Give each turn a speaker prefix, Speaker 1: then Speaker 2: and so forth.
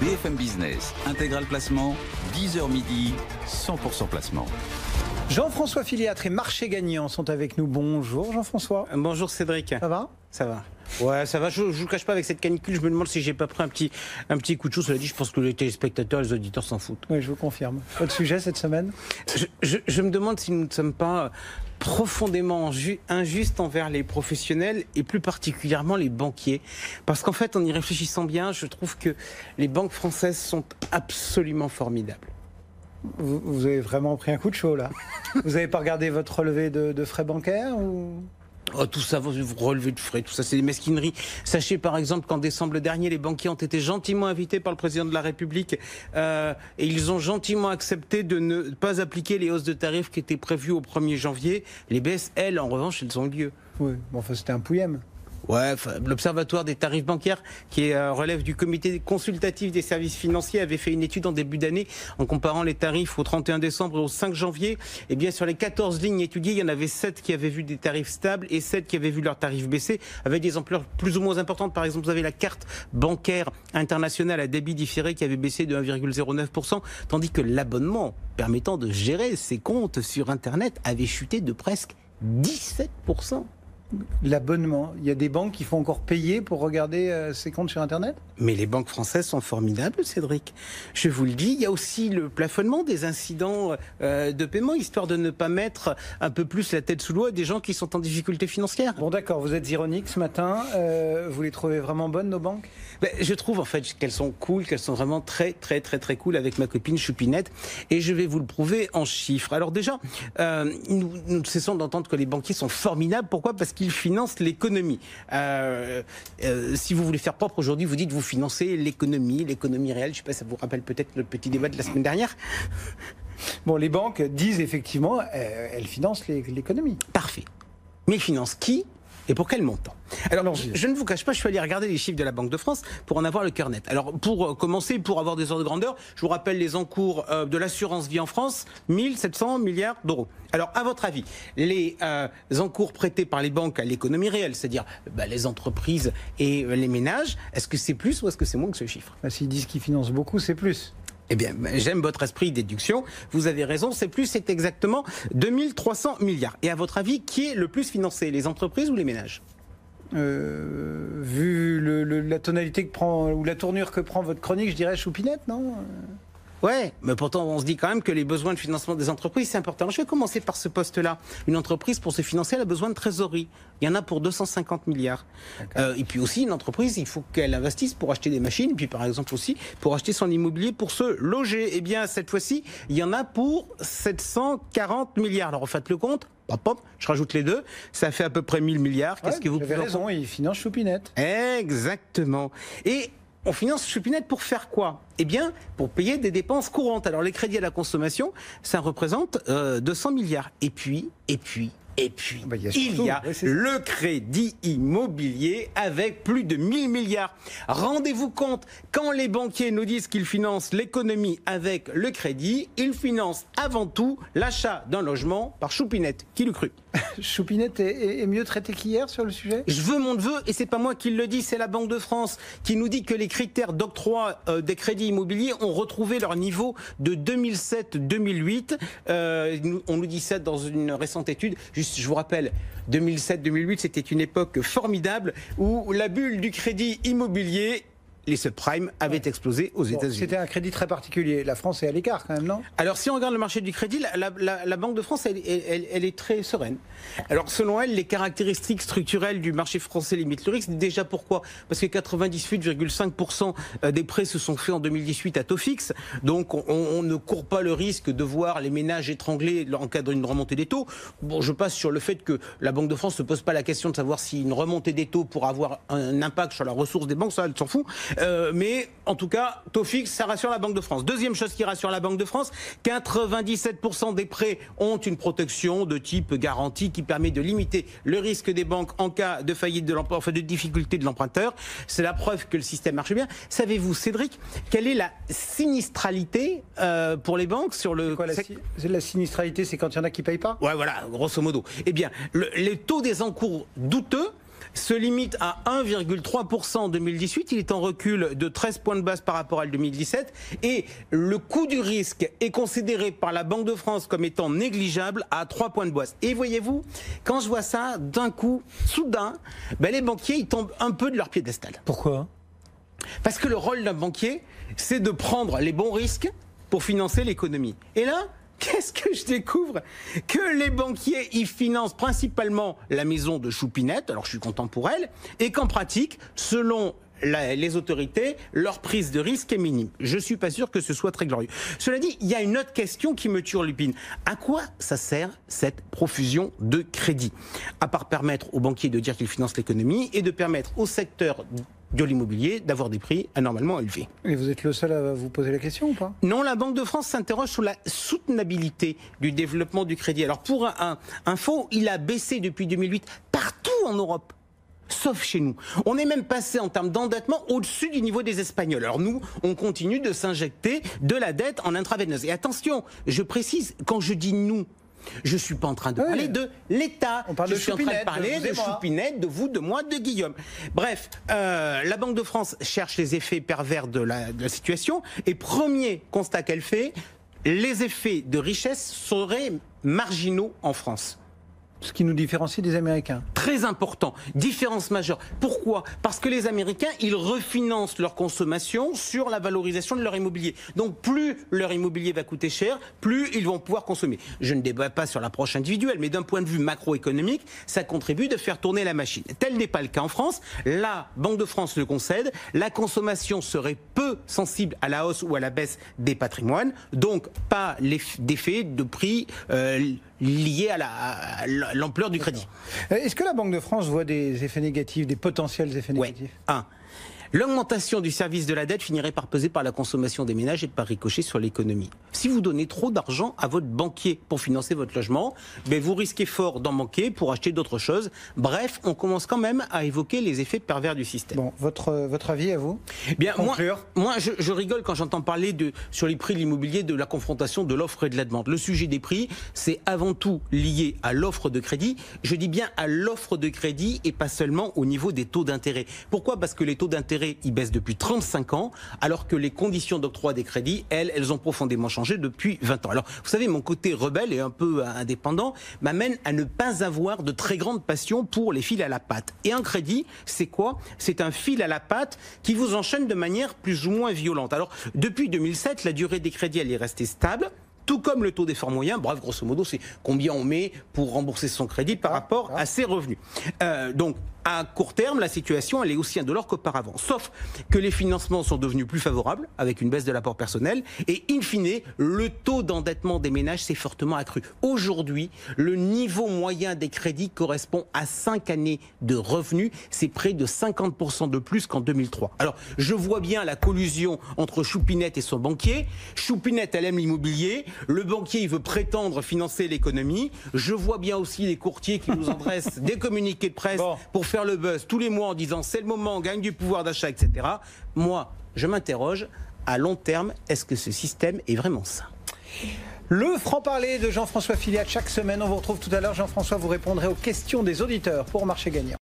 Speaker 1: BFM Business, intégral placement, 10h midi, 100% placement.
Speaker 2: Jean-François Filiatre et Marché Gagnant sont avec nous. Bonjour Jean-François.
Speaker 3: Bonjour Cédric.
Speaker 2: Ça va ?
Speaker 3: Ça va. Ouais, ça va. Je ne vous cache pas, avec cette canicule, je me demande si j'ai pas pris un petit coup de chaud. Cela dit, je pense que les téléspectateurs, les auditeurs s'en foutent.
Speaker 2: Oui, je vous confirme. Votre sujet cette semaine ?
Speaker 3: Je me demande si nous ne sommes pas profondément injustes envers les professionnels et plus particulièrement les banquiers. Parce qu'en fait, en y réfléchissant bien, je trouve que les banques françaises sont absolument formidables.
Speaker 2: Vous avez vraiment pris un coup de chaud là. Vous n'avez pas regardé votre relevé de frais bancaires ou...
Speaker 3: Oh, tout ça, vous relevez de frais, tout ça, c'est des mesquineries. Sachez par exemple qu'en décembre dernier, les banquiers ont été gentiment invités par le président de la République et ils ont gentiment accepté de ne pas appliquer les hausses de tarifs qui étaient prévues au 1er janvier. Les baisses, elles, en revanche, elles ont eu lieu.
Speaker 2: Oui, bon, enfin c'était un pouillème.
Speaker 3: Ouais, l'Observatoire des tarifs bancaires, qui relève du comité consultatif des services financiers, avait fait une étude en début d'année en comparant les tarifs au 31 décembre et au 5 janvier. Et bien sur les 14 lignes étudiées, il y en avait 7 qui avaient vu des tarifs stables et 7 qui avaient vu leurs tarifs baisser, avec des ampleurs plus ou moins importantes. Par exemple, vous avez la carte bancaire internationale à débit différé qui avait baissé de 1,09%, tandis que l'abonnement permettant de gérer ses comptes sur Internet avait chuté de presque 17%.
Speaker 2: L'abonnement, il y a des banques qui font encore payer pour regarder ses comptes sur Internet ?
Speaker 3: Mais les banques françaises sont formidables, Cédric. Je vous le dis, il y a aussi le plafonnement des incidents de paiement, histoire de ne pas mettre un peu plus la tête sous l'eau à des gens qui sont en difficulté financière.
Speaker 2: Bon d'accord, vous êtes ironique ce matin. Vous les trouvez vraiment bonnes, nos banques ?
Speaker 3: Je trouve en fait qu'elles sont cool, qu'elles sont vraiment très cool avec ma copine Choupinette. Et je vais vous le prouver en chiffres. Alors déjà, nous cessons d'entendre que les banquiers sont formidables. Pourquoi ? Parce qu'ils financent l'économie. Si vous voulez faire propre aujourd'hui, vous dites vous financez l'économie réelle. Je ne sais pas, ça vous rappelle peut-être le petit débat de la semaine dernière.
Speaker 2: Bon, les banques disent effectivement, elles financent l'économie.
Speaker 3: Parfait. Mais ils financent qui ? Et pour quel montant ? Alors, je ne vous cache pas, je suis allé regarder les chiffres de la Banque de France pour en avoir le cœur net. Alors, pour commencer, pour avoir des ordres de grandeur, je vous rappelle les encours de l'assurance vie en France, 1700 milliards d'euros. Alors, à votre avis, les encours prêtés par les banques à l'économie réelle, c'est-à-dire les entreprises et les ménages, est-ce que c'est plus ou est-ce que c'est moins que ce chiffre ?
Speaker 2: S'ils disent qu'ils financent beaucoup, c'est plus.
Speaker 3: Eh bien, j'aime votre esprit de déduction. Vous avez raison, c'est exactement 2300 milliards. Et à votre avis, qui est le plus financé, les entreprises ou les ménages ?
Speaker 2: Vu la tonalité que prend, ou la tournure que prend votre chronique, je dirais Choupinette, non ?
Speaker 3: Ouais, mais pourtant on se dit quand même que les besoins de financement des entreprises, c'est important. Alors, je vais commencer par ce poste-là. Une entreprise, pour se financer, elle a besoin de trésorerie. Il y en a pour 250 milliards. Et puis aussi, une entreprise, il faut qu'elle investisse pour acheter des machines, puis par exemple aussi pour acheter son immobilier pour se loger. Eh bien, cette fois-ci, il y en a pour 740 milliards. Alors, faites le compte. Hop, je rajoute les deux, ça fait à peu près 1000 milliards. Qu'est-ce que vous
Speaker 2: avez raison, il finance Choupinette.
Speaker 3: Exactement. Et on finance Choupinette pour faire quoi ? Eh bien, pour payer des dépenses courantes. Alors, les crédits à la consommation, ça représente 200 milliards. Et puis, il y a le crédit immobilier avec plus de 1000 milliards. Rendez-vous compte, quand les banquiers nous disent qu'ils financent l'économie avec le crédit, ils financent avant tout l'achat d'un logement par Choupinette. Qui l'eût cru ?
Speaker 2: Choupinette est mieux traité qu'hier sur le sujet ?
Speaker 3: Je veux mon neveu, et c'est pas moi qui le dis, c'est la Banque de France qui nous dit que les critères d'octroi des crédits immobiliers ont retrouvé leur niveau de 2007-2008. On nous dit ça dans une récente étude. Juste, je vous rappelle, 2007-2008, c'était une époque formidable où la bulle du crédit immobilier, les subprimes, avaient explosé aux États-Unis.
Speaker 2: C'était un crédit très particulier. La France est à l'écart quand même, non ?
Speaker 3: Alors, si on regarde le marché du crédit, la Banque de France, elle est très sereine. Alors, selon elle, les caractéristiques structurelles du marché français limitent le risque. Déjà, pourquoi ? Parce que 98,5% des prêts se sont faits en 2018 à taux fixe. Donc, on ne court pas le risque de voir les ménages étranglés en cas d'une remontée des taux. Bon, je passe sur le fait que la Banque de France ne se pose pas la question de savoir si une remontée des taux pourra avoir un impact sur la ressource des banques. Ça, elle s'en fout. Mais en tout cas, taux fixe, ça rassure la Banque de France. Deuxième chose qui rassure la Banque de France, 97% des prêts ont une protection de type garantie qui permet de limiter le risque des banques en cas de faillite de l'emprunteur, enfin de difficulté de l'emprunteur. C'est la preuve que le système marche bien. Savez-vous, Cédric, quelle est la sinistralité pour les banques sur le...
Speaker 2: La sinistralité, c'est quand il y en a qui ne payent pas ?
Speaker 3: Ouais, voilà, grosso modo. Eh bien, les taux des encours douteux se limite à 1,3% en 2018. Il est en recul de 13 points de base par rapport à 2017. Et le coût du risque est considéré par la Banque de France comme étant négligeable à 3 points de base. Et voyez-vous, quand je vois ça, d'un coup, soudain, les banquiers, ils tombent un peu de leur piédestal.
Speaker 2: Pourquoi ?
Speaker 3: Parce que le rôle d'un banquier, c'est de prendre les bons risques pour financer l'économie. Et là, qu'est-ce que je découvre? Que les banquiers, ils financent principalement la maison de Choupinette, alors je suis content pour elle, et qu'en pratique, selon les autorités, leur prise de risque est minime. Je ne suis pas sûr que ce soit très glorieux. Cela dit, il y a une autre question qui me turlupine. À quoi ça sert cette profusion de crédit? À part permettre aux banquiers de dire qu'ils financent l'économie et de permettre au secteur de l'immobilier d'avoir des prix anormalement élevés.
Speaker 2: Et vous êtes le seul à vous poser la question ou pas?
Speaker 3: Non, la Banque de France s'interroge sur la soutenabilité du développement du crédit. Alors pour info, il a baissé depuis 2008 partout en Europe. Sauf chez nous. On est même passé en termes d'endettement au-dessus du niveau des Espagnols. Alors nous, on continue de s'injecter de la dette en intraveineuse. Et attention, je précise, quand je dis nous, je ne suis pas en train de parler de l'État. Je suis en train de parler de Choupinette, de vous, de moi, de Guillaume. Bref, la Banque de France cherche les effets pervers de la situation. Et premier constat qu'elle fait, les effets de richesse seraient marginaux en France.
Speaker 2: Ce qui nous différencie des Américains.
Speaker 3: Très important. Différence majeure. Pourquoi? Parce que les Américains, ils refinancent leur consommation sur la valorisation de leur immobilier. Donc plus leur immobilier va coûter cher, plus ils vont pouvoir consommer. Je ne débat pas sur l'approche individuelle, mais d'un point de vue macroéconomique, ça contribue de faire tourner la machine. Tel n'est pas le cas en France. La Banque de France le concède. La consommation serait peu sensible à la hausse ou à la baisse des patrimoines. Donc pas d'effet de prix lié à l'ampleur du crédit.
Speaker 2: Est-ce que la Banque de France voit des effets négatifs, des potentiels effets négatifs?
Speaker 3: L'augmentation du service de la dette finirait par peser par la consommation des ménages et par ricocher sur l'économie. Si vous donnez trop d'argent à votre banquier pour financer votre logement, vous risquez fort d'en manquer pour acheter d'autres choses. Bref, on commence quand même à évoquer les effets pervers du système.
Speaker 2: Bon, votre avis à vous?
Speaker 3: Moi, je rigole quand j'entends parler sur les prix de l'immobilier, de la confrontation de l'offre et de la demande. Le sujet des prix, c'est avant tout lié à l'offre de crédit. Je dis bien à l'offre de crédit et pas seulement au niveau des taux d'intérêt. Pourquoi? Parce que les taux d'intérêt, ils baissent depuis 35 ans, alors que les conditions d'octroi des crédits, elles ont profondément changé depuis 20 ans. Alors, vous savez, mon côté rebelle et un peu indépendant m'amène à ne pas avoir de très grande passion pour les fils à la patte. Et un crédit, c'est quoi? C'est un fil à la patte qui vous enchaîne de manière plus ou moins violente. Alors, depuis 2007, la durée des crédits, elle est restée stable, tout comme le taux d'effort moyen. Bref, grosso modo, c'est combien on met pour rembourser son crédit par rapport à ses revenus. Donc, à court terme, la situation, elle est aussi indolore qu'auparavant. Sauf que les financements sont devenus plus favorables, avec une baisse de l'apport personnel, et in fine, le taux d'endettement des ménages s'est fortement accru. Aujourd'hui, le niveau moyen des crédits correspond à 5 années de revenus. C'est près de 50% de plus qu'en 2003. Alors, je vois bien la collusion entre Choupinette et son banquier. Choupinette, elle aime l'immobilier. Le banquier, il veut prétendre financer l'économie. Je vois bien aussi les courtiers qui nous adressent des communiqués de presse pour faire le buzz tous les mois en disant c'est le moment, on gagne du pouvoir d'achat, etc. Moi, je m'interroge, à long terme, est-ce que ce système est vraiment sain?
Speaker 2: Le franc-parler de Jean-François Filiat chaque semaine. On vous retrouve tout à l'heure. Jean-François, vous répondrez aux questions des auditeurs pour Marché Gagnant.